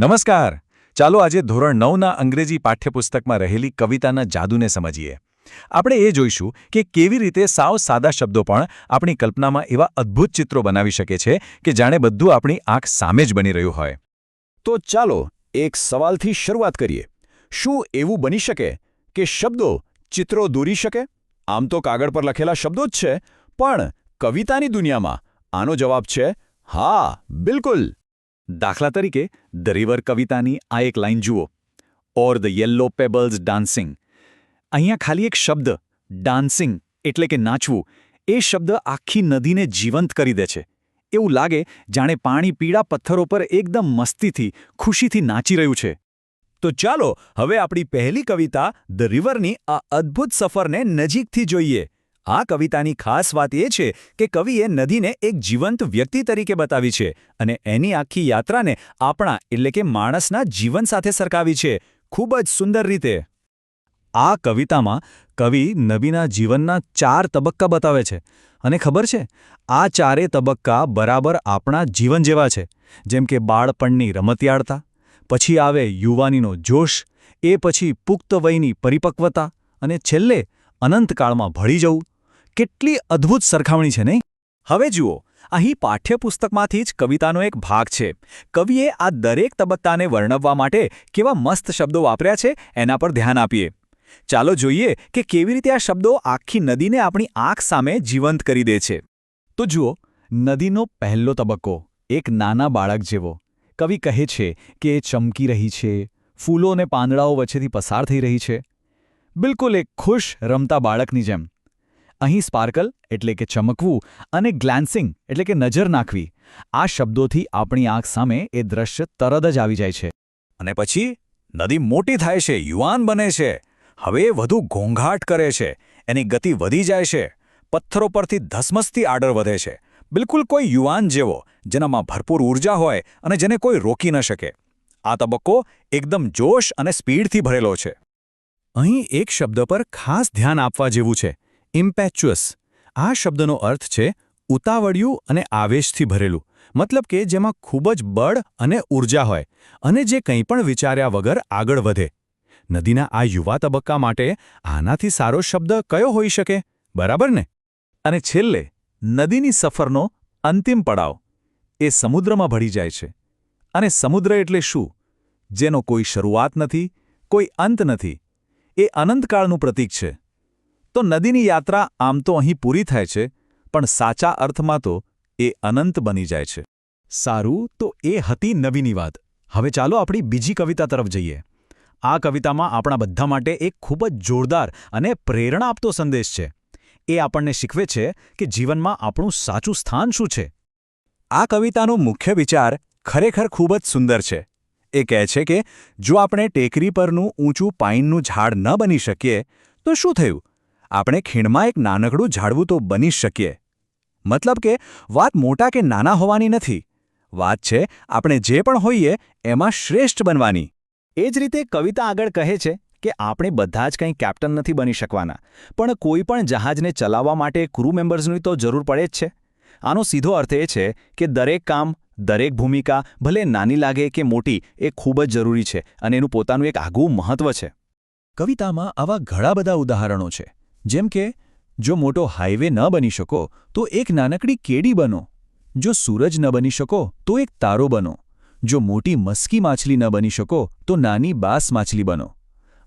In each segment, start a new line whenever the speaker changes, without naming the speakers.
નમસ્કાર. ચાલો આજે ધોરણ 9ના અંગ્રેજી પાઠ્યપુસ્તકમાં રહેલી કવિતાના જાદુને સમજીએ. આપણે એ જોઈશું કે કેવી રીતે સાવ સાદા શબ્દો પણ આપણી કલ્પનામાં એવા અદ્ભુત ચિત્રો બનાવી શકે છે કે જાણે બધું આપણી આંખ સામે જ બની રહ્યું હોય.
તો ચાલો એક સવાલથી શરૂઆત કરીએ. શું એવું બની શકે કે શબ્દો ચિત્રો દોરી શકે? આમ તો કાગળ પર લખેલા શબ્દો જ છે, પણ કવિતાની દુનિયામાં આનો જવાબ છે હા, બિલકુલ.
દાખલા તરીકે ધ રિવર કવિતાની આ એક લાઈન જુઓ. Or the yellow pebbles dancing. અહીંયા ખાલી એક શબ્દ ડાન્સિંગ એટલે કે નાચવું, એ શબ્દ આખી નદીને જીવંત કરી દે છે. એવું લાગે જાણે પાણી પીળા પથ્થરો પર એકદમ મસ્તીથી, ખુશીથી નાચી રહ્યું છે.
તો ચાલો હવે આપણી પહેલી કવિતા ધ રિવરની આ અદ્ભુત સફરને નજીકથી જોઈએ. આ કવિતાની ખાસ વાત એ છે કે કવિએ નદીને એક જીવંત વ્યક્તિ તરીકે બતાવી છે અને એની આખી યાત્રાને આપણા એટલે કે માણસના જીવન સાથે સરખાવી છે, ખૂબ જ સુંદર રીતે.
આ કવિતામાં કવિ નદીના જીવનના 4 તબક્કા બતાવે છે. અને ખબર છે, આ ચારેય તબક્કા બરાબર આપણા જીવન જેવા છે. જેમ કે બાળપણની રમતિયાળતા, પછી આવે યુવાનીનો જોશ, એ પછી પુખ્ત વયની પરિપક્વતા અને છેલ્લે અનંતકાળમાં ભળી જવું. કેટલી અદ્ભુત સરખામણી છે નહીં?
હવે જુઓ, અહીં પાઠ્યપુસ્તકમાંથી જ કવિતાનો એક ભાગ છે. કવિએ આ દરેક તબક્કાને વર્ણવવા માટે કેવા મસ્ત શબ્દો વાપર્યા છે એના પર ધ્યાન આપીએ. ચાલો જોઈએ કે કેવી રીતે આ શબ્દો આખી નદીને આપણી આંખ સામે જીવંત કરી દે છે.
તો જુઓ, નદીનો પહેલો તબક્કો એક નાના બાળક જેવો. કવિ કહે છે કે એ ચમકી રહી છે, ફૂલો અને પાંદડાઓ વચ્ચેથી પસાર થઈ રહી છે. બિલકુલ એક ખુશ રમતા બાળકની જેમ. અહીં સ્પાર્કલ એટલે કે ચમકવું અને ગ્લેન્સિંગ એટલે કે નજર નાખવી, આ શબ્દોથી આપણી આંખ સામે એ દ્રશ્ય તરત જ આવી જાય છે.
અને પછી નદી મોટી થાય છે, યુવાન બને છે. હવે એ વધુ ઘોંઘાટ કરે છે, એની ગતિ વધી જાય છે, પથ્થરો પરથી ધસમસથી આગળ વધે છે. બિલકુલ કોઈ યુવાન જેવો, જેનામાં ભરપૂર ઊર્જા હોય અને જેને કોઈ રોકી ન શકે. આ તબક્કો એકદમ જોશ અને સ્પીડથી ભરેલો છે.
અહીં એક શબ્દ પર ખાસ ધ્યાન આપવા જેવું છે, ઇમ્પેચ્યુઅસ. આ શબ્દનો અર્થ છે ઉતાવળિયું અને આવેશથી ભરેલું. મતલબ કે જેમાં ખૂબ જ બળ અને ઊર્જા હોય અને જે કંઈ પણ વિચાર્યા વગર આગળ વધે. નદીના આ યુવા તબક્કા માટે આનાથી સારો શબ્દ કયો હોઈ શકે, બરાબર ને? અને છેલ્લે નદીની સફરનો અંતિમ પડાવ, એ સમુદ્રમાં ભળી જાય છે. અને સમુદ્ર એટલે શું? જેનો કોઈ શરૂઆત નથી, કોઈ અંત નથી. એ અનંતકાળનું પ્રતીક છે. તો નદીની યાત્રા આમ તો અહીં પૂરી થાય છે, પણ સાચા અર્થમાં તો એ અનંત બની જાય છે. સારું, તો એ હતી નદીની વાત. હવે ચાલો આપણી બીજી કવિતા તરફ જઈએ. આ કવિતામાં આપણા બધા માટે એક ખૂબ જ જોરદાર અને પ્રેરણા આપતો સંદેશ છે. એ આપણને શીખવે છે કે જીવનમાં આપણું સાચું સ્થાન શું છે.
આ કવિતાનો મુખ્ય વિચાર ખરેખર ખૂબ જ સુંદર છે. એ કહે છે કે જો આપણે ટેકરી પરનું ઊંચું પાઇનનું ઝાડ ન બની શકીએ તો શું થયું? આપણે ખીણમાં એક નાનકડું ઝાડવું તો બની શકીએ. મતલબ કે વાત મોટા કે નાના હોવાની નથી. વાત છે આપણે જે પણ હોઈએ એમાં શ્રેષ્ઠ બનવાની.
એ જ રીતે કવિતા આગળ કહે છે કે આપણે બધા જ કંઈ કેપ્ટન નથી બની શકવાના, પણ કોઈ પણ જહાજને ચલાવવા માટે ક્રૂ મેમ્બર્સની તો જરૂર પડે જ છે. આનો સીધો અર્થ એ છે કે દરેક કામ, દરેક ભૂમિકા, ભલે નાની લાગે કે મોટી, એ ખૂબ જ જરૂરી છે અને એનું પોતાનું એક આગવું મહત્વ છે. કવિતામાં આવા ઘણા બધા ઉદાહરણો છે. જેમ કે જો મોટો હાઈવે ન બની શકો તો એક નાનકડી કેડી બનો. જો સૂરજ ન બની શકો તો એક તારો બનો. જો મોટી મસ્કી માછલી ન બની શકો તો નાની બાસ માછલી બનો.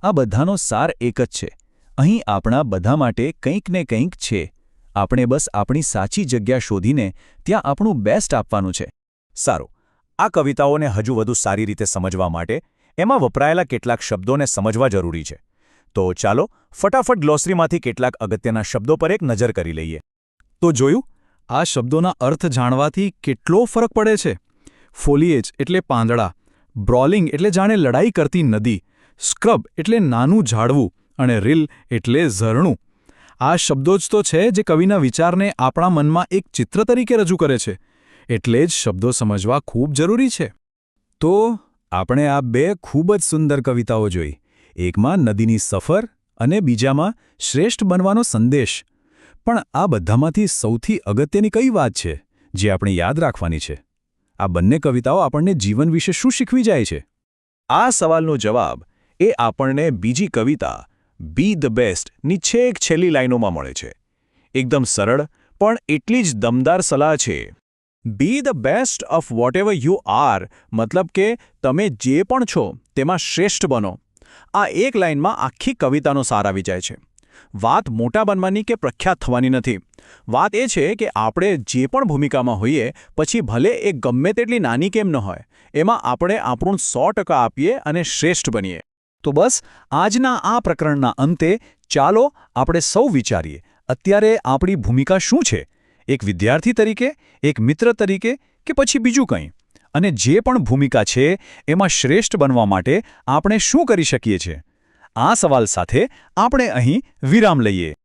આ બધાનો સાર એક જ છે. અહીં આપણા બધા માટે કંઈક ને કંઈક છે. આપણે બસ આપણી સાચી જગ્યા શોધીને ત્યાં આપણું બેસ્ટ આપવાનું છે.
સારું, આ કવિતાઓને હજુ વધુ સારી રીતે સમજવા માટે એમાં વપરાયેલા કેટલાક શબ્દોને સમજવા જરૂરી છે. તો ચાલો ફટાફટ ગ્લોસરીમાંથી કેટલાક અગત્યના શબ્દો પર એક નજર કરી લઈએ.
તો જોયું, આ શબ્દોના અર્થ જાણવાથી કેટલો ફરક પડે છે. ફોલિએજ એટલે પાંદડા, બ્રોલિંગ એટલે જાણે લડાઈ કરતી નદી, સ્ક્રબ એટલે નાનું ઝાડવું અને રીલ એટલે ઝરણું. આ શબ્દો જ તો છે જે કવિના વિચારને આપણા મનમાં એક ચિત્ર તરીકે રજૂ કરે છે. એટલે જ શબ્દો સમજવા ખૂબ જરૂરી છે. તો આપણે આ બે ખૂબ જ સુંદર કવિતાઓ જોઈ. એકમાં નદીની સફર અને બીજામાં શ્રેષ્ઠ બનવાનો સંદેશ. પણ આ બધામાંથી સૌથી અગત્યની કઈ વાત છે જે આપણે યાદ રાખવાની છે? આ બંને કવિતાઓ આપણને જીવન વિશે શું શીખવી જાય છે?
આ સવાલનો જવાબ એ આપણને બીજી કવિતા બી ધ બેસ્ટની છેક છેલ્લી લાઈનોમાં મળે છે. એકદમ સરળ પણ એટલી જ દમદાર સલાહ છે. બી the best of what ever you are, મતલબ કે તમે જે પણ છો તેમાં શ્રેષ્ઠ બનો. આ એક લાઈનમાં આખી કવિતાનો સાર આવી જાય છે. વાત મોટા બનવાની કે પ્રખ્યાત થવાની નથી. વાત એ છે કે આપણે જે પણ ભૂમિકામાં હોઈએ, પછી ભલે એ ગમે તેટલી નાની કેમ ન હોય, એમાં આપણે આપણું 100% આપીએ અને શ્રેષ્ઠ બનીએ. તો બસ આજના આ પ્રકરણના અંતે ચાલો આપણે સૌ વિચારીએ, અત્યારે આપણી ભૂમિકા શું છે? એક વિદ્યાર્થી તરીકે, એક મિત્ર તરીકે, કે પછી બીજું કંઈ? અને જે પણ ભૂમિકા છે એમાં શ્રેષ્ઠ બનવા માટે આપણે શું કરી શકીએ છીએ? આ સવાલ સાથે આપણે અહીં વિરામ લઈએ.